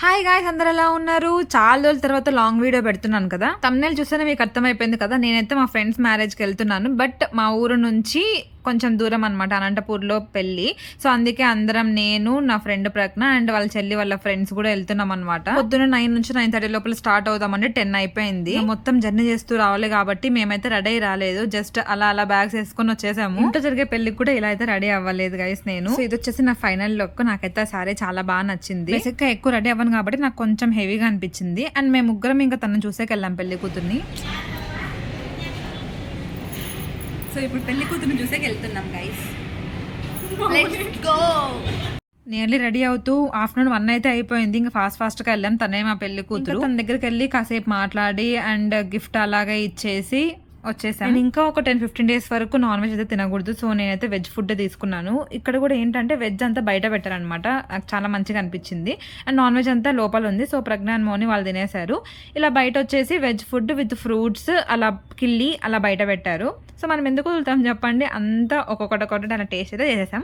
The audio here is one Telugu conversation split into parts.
హాయ్ గాయ్స్, అందరు ఎలా ఉన్నారు? చాలా రోజుల తర్వాత లాంగ్ వీడియో పెడుతున్నాను కదా. తమ్నెల్ చూస్తేనే మీకు అర్థమైపోయింది కదా. నేనైతే మా ఫ్రెండ్స్ మ్యారేజ్కి వెళ్తున్నాను. బట్ మా ఊరు నుంచి కొంచెం దూరం అనమాట, అనంతపూర్లో పెళ్లి. సో అందుకే అందరం, నేను, నా ఫ్రెండ్ ప్రజ్ఞ అండ్ వాళ్ళ చెల్లి వాళ్ళ ఫ్రెండ్స్ కూడా వెళ్తున్నాం అనమాట. పొద్దున్న 9 నుంచి 9:30 లోపల స్టార్ట్ అవుదామంటే 10 అయిపోయింది. మొత్తం జర్నీ చేస్తూ రావాలి కాబట్టి మేమైతే రెడీ రాలేదు. జస్ట్ అలా బ్యాగ్స్ వేసుకొని వచ్చేసాము. ఇంట్లో జరిగే పెళ్లికి కూడా ఇలా అయితే రెడీ అవ్వలేదు గైస్ నేను. సో ఇది వచ్చేసి నా ఫైనల్ లుక్. నాకైతే ఆ సారీ చాలా బాగా నచ్చింది. బేసిక్ గా ఎక్కువ రెడీ అవ్వను కాబట్టి నాకు కొంచెం హెవీగా అనిపించింది. అండ్ మేము ముగ్గురం ఇంకా తనను చూసేకెళ్ళాం పెళ్లి కూతుర్ని. సో ఇప్పుడు పెళ్లి కూతురుని చూసేకి వెళ్తున్నాం guys. Let's go. Nearly ready అవుతూ ఆఫ్టర్నూన్ 1 అయితే అయిపోయింది. ఇంకా ఫాస్ట్ గా వెళ్ళాం. తనే మా పెళ్లి కూతురు. తన దగ్గరికి వెళ్ళి కాసేపు మాట్లాడి అండ్ గిఫ్ట్ అలాగే ఇచ్చేసి వచ్చేసాను. ఇంకా ఒక 10-15 డేస్ వరకు నాన్ వెజ్ అయితే తినకూడదు. సో నేనైతే వెజ్ ఫుడ్ తీసుకున్నాను. ఇక్కడ కూడా ఏంటంటే వెజ్ అంతా బయట పెట్టారనమాట. నాకు చాలా మంచిగా అనిపించింది. అండ్ నాన్ వెజ్ అంతా లోపల ఉంది. సో ప్రజ్ఞ అండ్ మౌని వాళ్ళు తినేశారు. ఇలా బయట వచ్చేసి వెజ్ ఫుడ్ విత్ ఫ్రూట్స్ అలా కిల్లి అలా బయట పెట్టారు. సో మనం ఎందుకు వదులుతాం చెప్పండి. అంతా ఒక్కొక్కటి అలా టేస్ట్ అయితే చేసేసాం.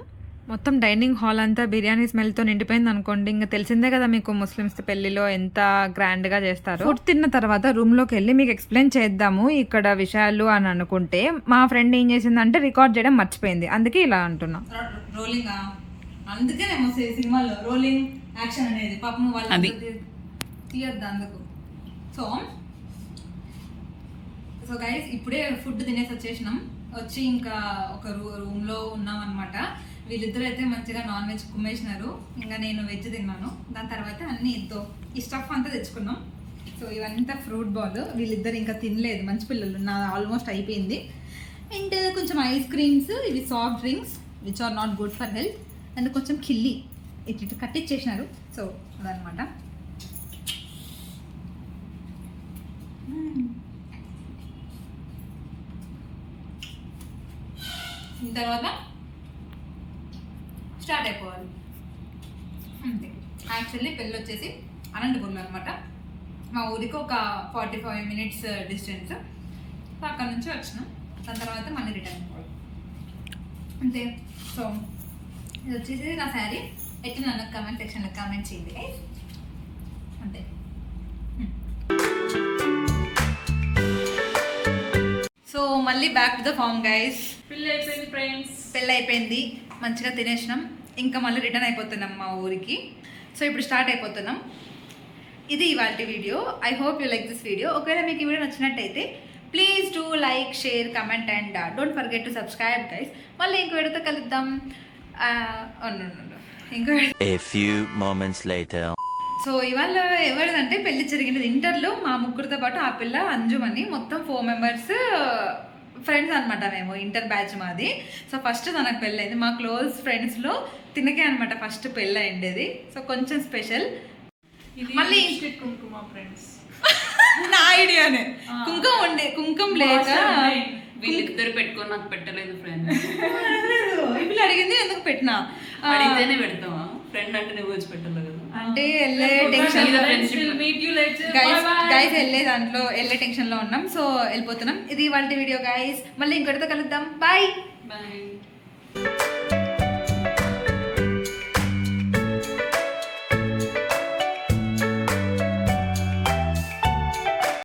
మొత్తం డైనింగ్ హాల్ అంతా బిర్యానీ స్మెల్తో నిండిపోయింది అనుకోండి. ఇంకా తెలిసిందే కదా మీకు ముస్లిమ్స్ పెళ్లిలో ఎంత గ్రాండ్గా చేస్తారు. ఫుడ్ తిన్న తర్వాత రూమ్లోకి వెళ్ళి మీకు ఎక్స్ప్లెయిన్ చేద్దాము ఇక్కడ విషయాలు అని అనుకుంటే, మా ఫ్రెండ్ ఏం చేసిందంటే రికార్డ్ చేయడం మర్చిపోయింది. అందుకే ఇలా అంటున్నా. రోలింగ్ అందుకే సినిమాలో రోలింగ్ యాక్షన్ అనేది పాపం వాళ్ళు తీయద్దు అందుకు. సో గైస్ ఇప్పుడే ఫుడ్ తినేసి వచ్చేసినాం. వచ్చి ఇంకా ఒక రూమ్లో ఉన్నాం అనమాట. వీళ్ళిద్దరు అయితే మంచిగా నాన్ వెజ్ కుమ్మేసినారు. ఇంకా నేను వెజ్ తిన్నాను. దాని తర్వాత అన్ని ఈ స్టఫ్ అంతా తెచ్చుకున్నాం. సో ఇవంతా ఫ్రూట్ బాల్. వీళ్ళిద్దరు ఇంకా తినలేదు, మంచి పిల్లలు. నా ఆల్మోస్ట్ అయిపోయింది. అండ్ కొంచెం ఐస్ క్రీమ్స్, ఇవి soft drinks which are not good for health. And కొంచెం కిల్లి ఇటు కట్టిచ్చేసినారు. సో అదనమాట. తర్వాత స్టార్ట్ అయిపోవాలి అంతే. యాక్చువల్లీ పెళ్ళి వచ్చేసి అనంతపూర్లో అనమాట. మా ఊరికి ఒక 45 minutes డిస్టెన్స్. సో అక్కడ నుంచి వచ్చినాం. దాని తర్వాత మళ్ళీ రిటర్న్ అయిపోవాలి అంతే. సో ఇది వచ్చేసి నా శారీ. ఎట్లా నన్ను కామెంట్ సెక్షన్లో కామెంట్ చేయండి అంతే. సో మళ్ళీ back to the farm guys. పెళ్ళి అయిపోయింది ఫ్రెండ్స్. పెళ్ళి అయిపోయింది, మంచిగా తినేసినాం. ఇంకా మళ్ళీ రిటర్న్ అయిపోతున్నాం మా ఊరికి. సో ఇప్పుడు స్టార్ట్ అయిపోతున్నాం. ఇది ఇవాళ video. I hope you like this video. ఒకవేళ మీకు ఈ వీడియో నచ్చినట్టయితే please do like, share, comment and don't forget to subscribe guys. మళ్ళీ ఇంకో వీడియోతో కలుద్దాం. ఇంకో సో ఇవాళ ఎవరిదంటే పెళ్లి జరిగినది ఇంటర్లో మా ముగ్గురితో పాటు ఆ పిల్ల అంజుమని. మొత్తం 4 members ఫ్రెండ్స్ అనమాట. మేము ఇంటర్ బ్యాచ్ మాది. సో ఫస్ట్ తనకు పెళ్ళైంది. మా క్లోజ్ ఫ్రెండ్స్లో తినకే అనమాట ఫస్ట్ పెళ్ళి అయిండేది. సో కొంచెం స్పెషల్. మళ్ళీ కుంకుమ ఫ్రెండ్స్ నా ఐడియానే. కుంకుమ లేక వీళ్ళిద్దరు పెట్టుకొని నాకు పెట్టలేదు ఫ్రెండ్. ఇప్పుడు అడిగింది ఎందుకు పెట్టినా, అడిగితేనే పెడతావా? ఫ్రెండ్ అంటే నువ్వు వచ్చి పెట్టలేదు అంటే వెళ్ళే టెన్షన్ గైస్, వెళ్ళే టెన్షన్ లో ఉన్నాం. సో వెళ్ళిపోతున్నాం. ఇది వాళ్ళ వీడియో గైస్. మళ్ళీ ఇంకొకటితో కలుద్దాం. బాయ్.